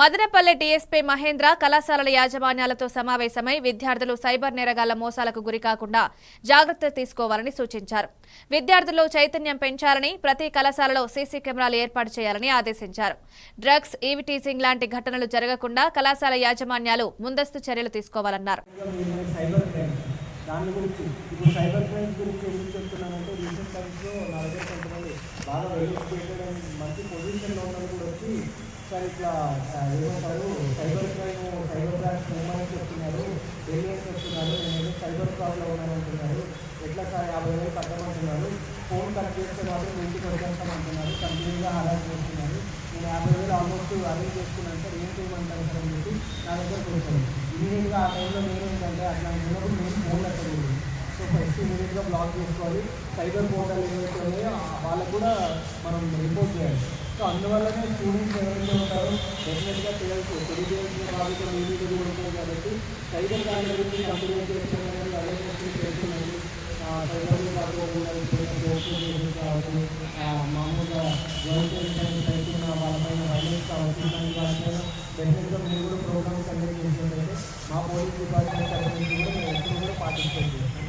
Madanapalle DSP Mahindra కళాశాలల యాజమాన్యాలతో సమావేశమై విద్యార్థులు సైబర్ నేరగాళ్ల మోసాలకు గురికాకుండా జాగ్రత్తలు తీసుకోవాలని సూచించారు. విద్యార్థుల్లో చైతన్యం పెంచాలని, ప్రతి కళాశాలలో సీసీ కెమెరాలు ఏర్పాటు చేయాలని ఆదేశించారు. డ్రగ్స్, ఈవ్ టీజింగ్ లాంటి ఘటనలు జరగకుండా కళాశాల యాజమాన్యాలు ముందస్తు చర్యలు తీసుకోవాలన్నారు. దాని గురించి ఇప్పుడు సైబర్ క్రైమ్స్ గురించి ఎందుకు చెప్తున్నానంటే రీసెంట్ టైమ్స్లో నా దగ్గర కొంతమంది బాగా వెల్ ఎడ్యుకేటెడ్ అండ్ మంచి పొజిషన్లో ఉన్నది కూడా వచ్చి సార్ ఇట్లా ఏమంటారు సైబర్ క్రైమ్ సైబర్ క్రైమ్స్ ఏమని చెప్తున్నారు, ఏలియన్స్ చెప్తున్నారు, నేను సైబర్ ఫ్రాడ్లో ఉన్నానంటున్నారు, ఎట్లా సార్ 50,000 కట్టమంటున్నారు, ఫోన్ కట్ చేస్తే మాత్రం ఇంటికి వచ్చేస్తామంటున్నారు, కంటిన్యూగా హరాస్ చేస్తున్నారు, నేను 50,000 ఆల్మోస్ట్ అరేంజ్ చేసుకున్నాను సార్, ఏం చేయమంటారు సార్ అని చెప్పి నా దగ్గర కూర్చొని ఇమీడియట్గా ఆ టైంలో నేను ఏంటంటే అట్లా ఉన్నప్పుడు నేను ఫోన్ ఎక్కకూడదు. సో ఫస్ట్ ఇమీడియట్గా బ్లాక్ చేసుకోవాలి. సైబర్ పోర్టల్ ఏవైతే ఉన్నాయో వాళ్ళకు కూడా మనం రిపోర్ట్ చేయాలి. సో అందువల్లనే స్టూడెంట్స్ ఎవరైతే ఉంటారో డెఫినెట్గా తెలియజేయాల్సిన బాధ్యత మీ మీద కూడా ఉంటుంది. కాబట్టి సైబర్ దాని గురించి కంపెనీ చేస్తున్నారు, అవేర్నెస్ చేస్తున్నారు, సైబర్ కావచ్చు, మామూలుగా గవర్నమెంట్ సైతున్న వాళ్ళపైన వైలెన్స్ కావచ్చు, ఇలాంటి వాళ్ళపైన డెఫినెట్గా మీరు కూడా ప్రోగ్రామ్స్ కండక్ట్ చేసినట్లయితే మా పోలీస్ డిపార్ట్మెంట్ తరఫు నుంచి కూడా మేము ఎప్పుడు కూడా పార్టిసిపేట్ చేస్తాం.